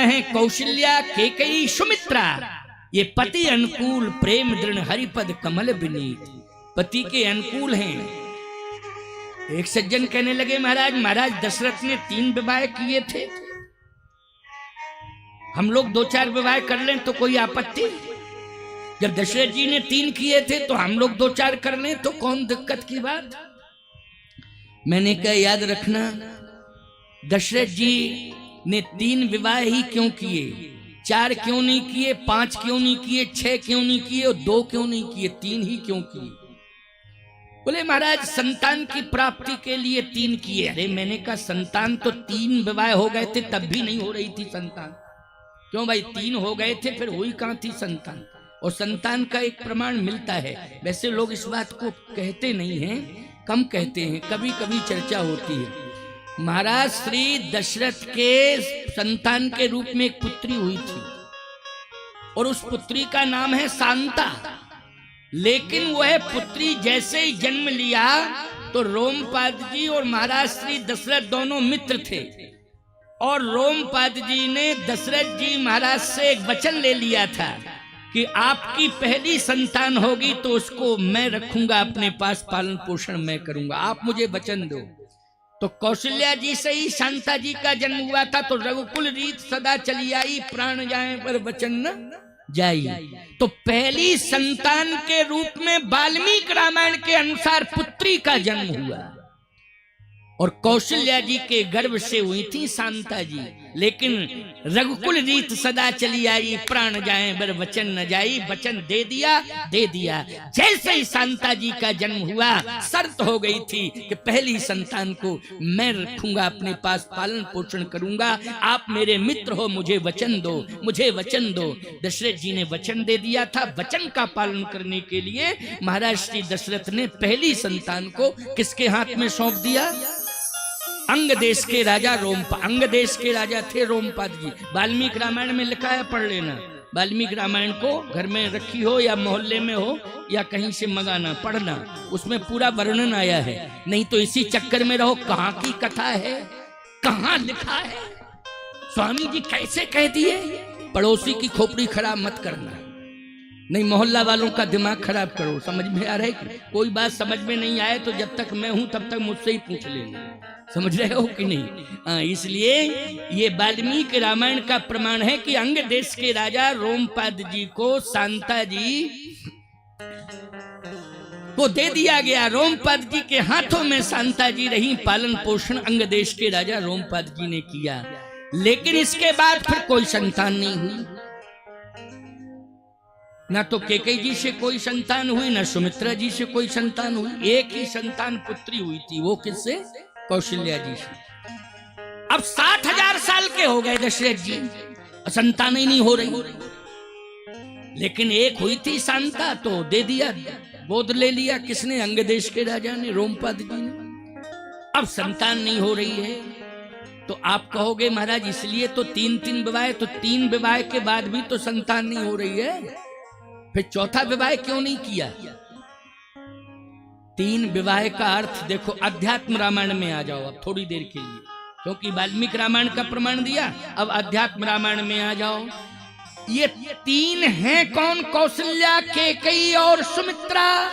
हैं कौशल्या, केकई, सुमित्रा, ये पति अनुकूल प्रेम दृढ़ हरिपद कमल विनीत, पति के अनुकूल हैं। एक सज्जन कहने लगे महाराज दशरथ ने 3 विवाह किए थे, हम लोग 2-4 विवाह कर लें तो कोई आपत्ति? जब दशरथ जी ने 3 किए थे तो हम लोग 2-4 कर लें तो कौन दिक्कत की बात? मैंने कहा याद रखना, दशरथ जी ने 3 विवाह ही क्यों किए, 4 क्यों नहीं किए, 5 क्यों नहीं किए, 6 क्यों नहीं किए और 2 क्यों नहीं किए, 3 ही क्यों किए? बोले महाराज संतान की प्राप्ति के लिए 3 किए। अरे मैंने कहा संतान तो 3 विवाह हो गए थे तब भी नहीं हो रही थी संतान। क्यों भाई, 3 हो गए थे फिर हुई कहां थी संतान? और संतान का एक प्रमाण मिलता है। वैसे लोग इस बात को कहते नहीं हैं, कम कहते हैं, कभी कभी चर्चा होती है। महाराज श्री दशरथ के संतान के रूप में एक पुत्री हुई थी और उस पुत्री का नाम है शांता। लेकिन वह पुत्री जैसे ही जन्म लिया तो रोमपाद जी और महाराज श्री दशरथ दोनों मित्र थे और रोमपाद जी ने दशरथ जी महाराज से एक वचन ले लिया था कि आपकी पहली संतान होगी तो उसको मैं रखूंगा अपने पास, पालन पोषण मैं करूंगा, आप मुझे वचन दो। तो कौशल्या जी से ही शांता जी का जन्म हुआ था। तो रघुकुल रीत सदा चली आई, प्राण जाए पर वचन न जाई। तो पहली संतान के रूप में वाल्मीकि रामायण के अनुसार पुत्री का जन्म हुआ और कौशल्या जी के गर्भ से हुई थी शांता जी। लेकिन रघुकुल रीत सदा चली आई, प्राण जाए बर वचन न जाई, वचन दे दिया। जैसे ही शांता जी का जन्म हुआ शर्त हो गई थी कि पहली संतान को मैं रखूंगा अपने पास, पालन पोषण करूंगा, आप मेरे मित्र हो, मुझे वचन दो। दशरथ जी ने वचन दे दिया था। वचन का पालन करने के लिए महाराज श्री दशरथ ने पहली संतान को किसके हाथ में सौंप दिया? अंग देश के राजा अंग देश के राजा थे रोमपाद जी। वाल्मीकि रामायण में लिखा है, पढ़ लेना। वाल्मीकि रामायण को घर में रखी हो या मोहल्ले में हो या कहीं से मंगाना, पढ़ना, उसमें पूरा वर्णन आया है। नहीं तो इसी चक्कर में रहो, कहाँ की कथा है, कहाँ लिखा है, स्वामी जी कैसे कह दिए। पड़ोसी की खोपड़ी खराब मत करना, नहीं मोहल्ला वालों का दिमाग खराब करो। समझ में आ रहा है? कोई बात समझ में नहीं आए तो जब तक मैं हूं तब तक मुझसे ही पूछ लेना। समझ रहे हो कि नहीं? इसलिए ये वाल्मीकि रामायण का प्रमाण है कि अंग देश के राजा रोमपाद जी को शांता जी को दे दिया गया। रोमपाद जी के हाथों में शांता जी रही, पालन पोषण अंग देश के राजा रोमपाद जी ने किया। लेकिन इसके बाद फिर कोई संतान नहीं हुई, ना तो केकई जी से कोई संतान हुई, ना सुमित्रा जी से कोई संतान हुई। एक ही संतान पुत्री हुई थी, वो किससे? कौशल्या जी से। अब 60,000 साल के हो गए दशरथ जी, संतान ही नहीं हो रही। लेकिन एक हुई थी शांता, तो दे दिया, गोद ले लिया। किसने? अंग देश के राजा ने, रोमपाद जी ने। अब संतान नहीं हो रही है तो आप कहोगे महाराज इसलिए तो 3 विवाह, तो 3 विवाह के बाद भी तो संतान नहीं हो रही है, फिर 4था विवाह क्यों नहीं किया? 3 विवाह का अर्थ देखो। अध्यात्म रामायण में आ जाओ अब थोड़ी देर के लिए, क्योंकि वाल्मीकि रामायण का प्रमाण दिया, अब अध्यात्म रामायण में आ जाओ। ये 3 हैं कौन? कौशल्या, केकई और सुमित्रा।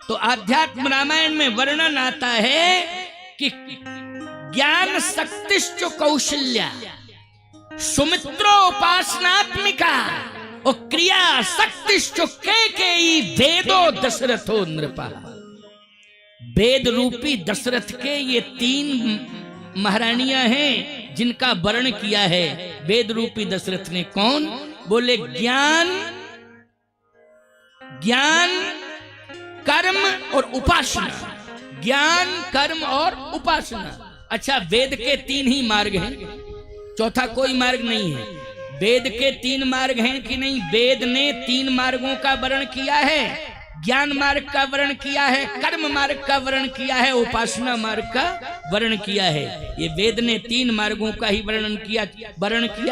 तो अध्यात्म रामायण में वर्णन आता है कि ज्ञान शक्तिश्च कौशल्या, सुमित्रोपासनात्मिका और क्रिया शक्तिश्च केकई, वेदो दशरथो नृपा। वेद रूपी दशरथ के ये 3 महारानियां हैं जिनका वर्ण किया है वेद रूपी दशरथ ने। कौन? बोले ज्ञान, कर्म और उपासना। ज्ञान, कर्म और उपासना। अच्छा, वेद के 3 ही मार्ग हैं, 4था कोई मार्ग नहीं है। वेद के 3 मार्ग हैं कि नहीं? वेद ने 3 मार्गों का वर्णन किया है। ज्ञान मार्ग का वर्णन किया है, कर्म मार्ग का वर्णन किया है, उपासना मार्ग का वर्णन किया है। ये वेद ने 3 मार्गों का ही वर्णन किया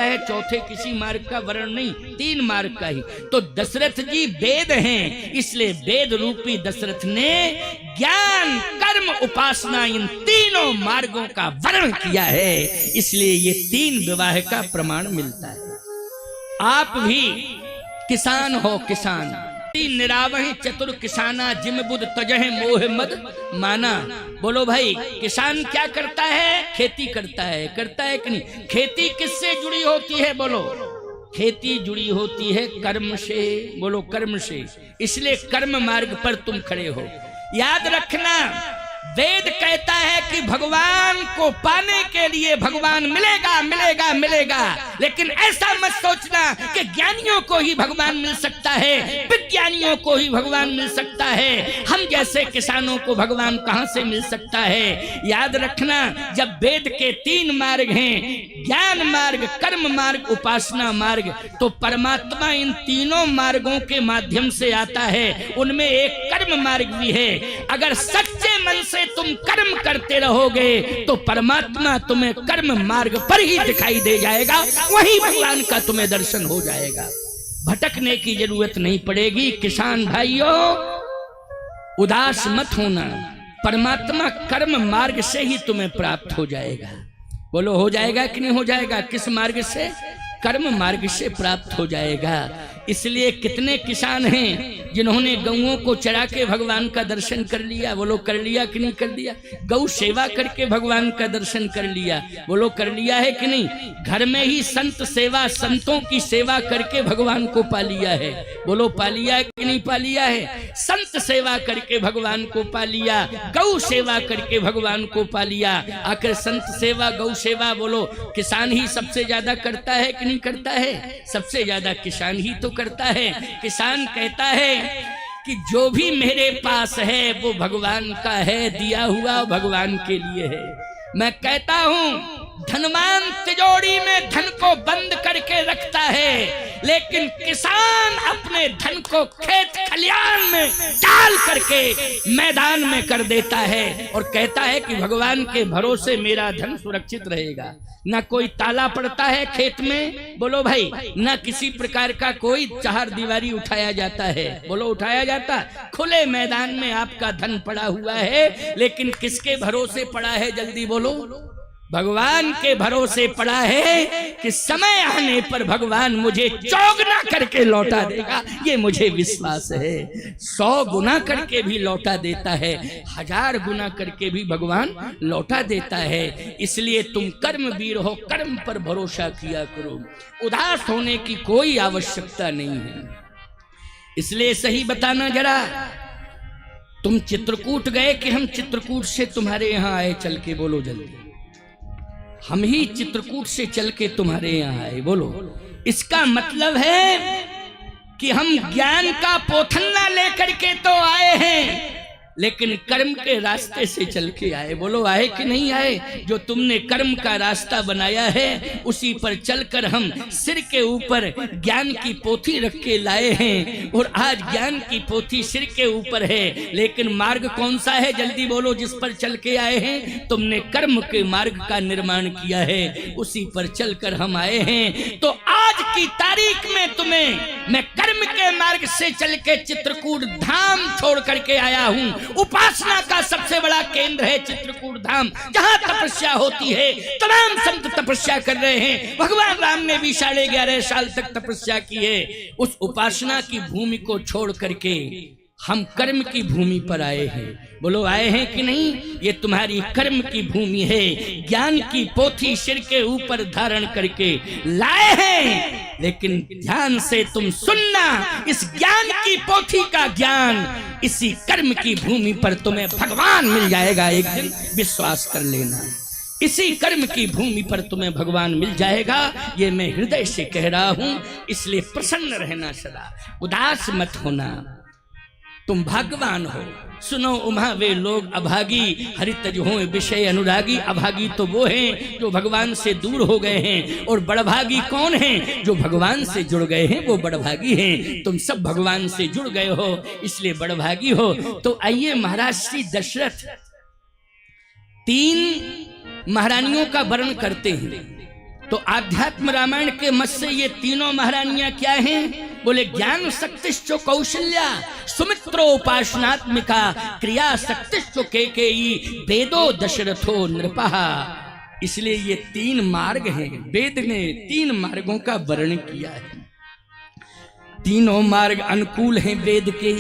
है, चौथे किसी मार्ग का वर्णन नहीं, 3 मार्ग का ही। तो दशरथ जी वेद हैं, इसलिए वेद रूपी दशरथ ने ज्ञान, कर्म, उपासना, इन तीनों मार्गों का वर्णन किया है। इसलिए ये तीन विवाह का प्रमाण मिलता है। आप भी किसान हो, किसान निरावहि चतुर किसाना, जिम बुध तजह मोह मद माना। बोलो भाई, किसान क्या करता है? खेती करता है कि नहीं? खेती किससे जुड़ी होती है? बोलो, खेती जुड़ी होती है कर्म से। बोलो, कर्म से। इसलिए कर्म मार्ग पर तुम खड़े हो। याद रखना, वेद कहता है कि भगवान को पाने के लिए भगवान मिलेगा मिलेगा मिलेगा, लेकिन ऐसा मत सोचना कि ज्ञानियों को ही भगवान मिल सकता है, विज्ञानियों को ही भगवान मिल सकता है, हम जैसे किसानों को भगवान कहां से मिल सकता है। याद रखना, जब वेद के तीन मार्ग हैं, ज्ञान मार्ग, कर्म मार्ग, उपासना मार्ग, तो परमात्मा इन तीनों मार्गों के माध्यम से आता है। उनमें एक कर्म मार्ग भी है। अगर सच्चे मन से तुम कर्म करते रहोगे तो परमात्मा तुम्हें कर्म मार्ग पर ही दिखाई दे जाएगा, वहीं भगवान का तुम्हें दर्शन हो जाएगा। भटकने की जरूरत नहीं पड़ेगी। किसान भाइयों, उदास मत होना, परमात्मा कर्म मार्ग से ही तुम्हें प्राप्त हो जाएगा। बोलो, हो जाएगा कि नहीं हो जाएगा? किस मार्ग से? कर्म मार्ग से प्राप्त हो जाएगा। इसलिए कितने किसान हैं जिन्होंने गौओं को चरा के भगवान का दर्शन कर लिया? बोलो, कर लिया कि नहीं कर लिया? गौ सेवा करके भगवान का दर्शन कर लिया। बोलो, कर लिया है कि नहीं? घर में ही संत सेवा, संतों की सेवा करके भगवान को पा लिया है। बोलो, पा लिया है कि नहीं पा लिया है? संत सेवा करके भगवान को पा लिया, गौ सेवा करके भगवान को पा लिया। आखिर संत सेवा, गौ सेवा, बोलो, किसान ही सबसे ज्यादा करता है कि नहीं करता है? सबसे ज्यादा किसान ही तो करता है। किसान कहता है कि जो भी मेरे पास है वो भगवान का है, दिया हुआ भगवान के लिए है। मैं कहता हूं, धनवान तिजोरी में धन को बंद करके रखता है, लेकिन किसान अपने धन को खेत खलियान में डाल करके मैदान में कर देता है और कहता है कि भगवान के भरोसे मेरा धन सुरक्षित रहेगा। ना कोई ताला पड़ता है खेत में, बोलो भाई, ना किसी प्रकार का कोई चार दीवारी उठाया जाता है। बोलो, उठाया जाता? खुले मैदान में आपका धन पड़ा हुआ है, लेकिन किसके भरोसे पड़ा है? जल्दी बोलो। भगवान के भरोसे पड़ा है कि समय आने पर भगवान मुझे चौगुना करके लौटा देगा, ये मुझे विश्वास है। 100 गुना करके भी लौटा देता है, 1000 गुना करके भी भगवान लौटा देता है। इसलिए तुम कर्मवीर हो, कर्म पर भरोसा किया करो, उदास होने की कोई आवश्यकता नहीं है। इसलिए सही बताना जरा, तुम चित्रकूट गए कि हम चित्रकूट से तुम्हारे यहाँ आए चल के? बोलो जल्दी। हम ही चित्रकूट से चल के तुम्हारे यहाँ आए। बोलो, इसका मतलब है कि हम ज्ञान का पोथन्ना लेकर के तो आए हैं, लेकिन कर्म के रास्ते से चल के आए। बोलो, आए कि नहीं आए? जो तुमने कर्म का रास्ता बनाया है उसी पर चलकर हम सिर के ऊपर ज्ञान की पोथी रख के लाए हैं, और आज ज्ञान की पोथी सिर के ऊपर है, लेकिन मार्ग कौन सा है? जल्दी बोलो, जिस पर चल के आए हैं। तुमने कर्म के मार्ग का निर्माण किया है, उसी पर चलकर हम आए हैं। तो आज की तारीख में तुम्हें मैं कर्म के मार्ग से चल के चित्रकूट धाम छोड़ करके आया हूं। उपासना का सबसे बड़ा केंद्र है चित्रकूट धाम, जहां तपस्या होती है। तमाम संत तपस्या कर रहे हैं। भगवान राम ने भी 11.5 साल तक तपस्या की है। उस उपासना की भूमि को छोड़ करके हम कर्म की भूमि पर आए हैं। बोलो, आए हैं कि नहीं? ये तुम्हारी कर्म की भूमि है। ज्ञान की पोथी सिर के ऊपर धारण करके लाए हैं, लेकिन ध्यान से तुम सुनना, इस ज्ञान की पोथी का ज्ञान इसी कर्म की भूमि पर तुम्हें भगवान मिल जाएगा एक दिन, विश्वास कर लेना। इसी कर्म की भूमि पर तुम्हें भगवान मिल जाएगा, ये मैं हृदय से कह रहा हूं। इसलिए प्रसन्न रहना, सदा उदास मत होना। तुम भाग्यवान हो। सुनो उमा वे लोग अभागी, हरितज हो विषय अनुरागी। अभागी तो वो हैं जो भगवान से दूर हो गए हैं, और बड़भागी कौन हैं? जो भगवान से जुड़ गए हैं, वो बड़भागी हैं। तुम सब भगवान से जुड़ गए हो, इसलिए बड़भागी हो। तो आइए, महाराज श्री दशरथ 3 महारानियों का वर्णन करते हैं। तो आध्यात्म रामायण के मत से ये तीनों महारानियां क्या हैं? बोले ज्ञान शक्तिश्चो कौशल्या सुमित्रोपासनात्मिका क्रिया शक्तिश्चो केकेयी वेदो दशरथो नृपः। इसलिए ये 3 मार्ग हैं। वेद ने 3 मार्गों का वर्णन किया है। तीनों मार्ग अनुकूल हैं वेद के।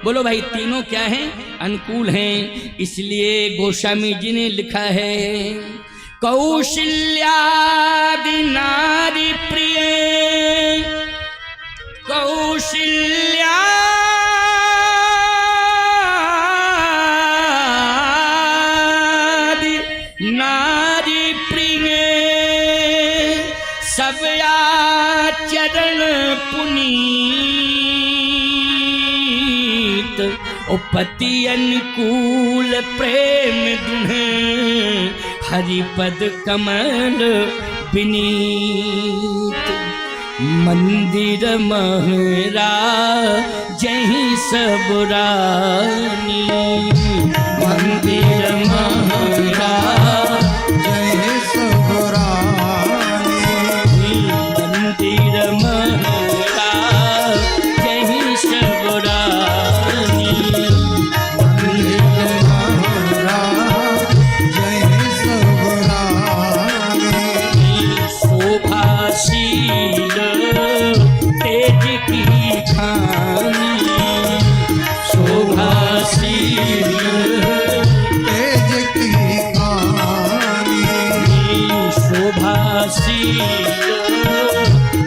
बोलो भाई, तीनों क्या हैं? अनुकूल हैं। इसलिए गोस्वामी जी ने लिखा है, कौशल्यादि नारी प्रिय, कौशल्यादि नारी प्रिय, सब आचरण पुनीत, उपति अनुकूल प्रेम दुन्हे, हरिपद कमल विनीत। मंदिर महराज जही सब रानी, मंदिर महराज जय सब रानी, मंदिर महराज जही सब रानी, मंदिर महाराज जय सब रानी। शोभाशील तेज की खानी, शोभाशील तेज की कहानी, शोभाशील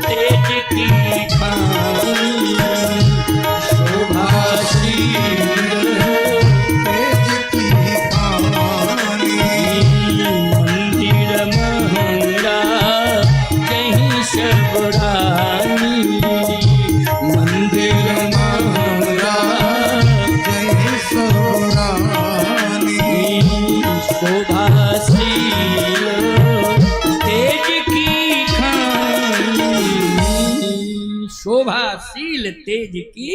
तेज की खानी, शोभाशील तेज की कहानी। मंदिर महराज कहीं सब रानी, मंदिर महराज जय सब रानी, शोभाशील तेज की खानी, शोभाशील तेज की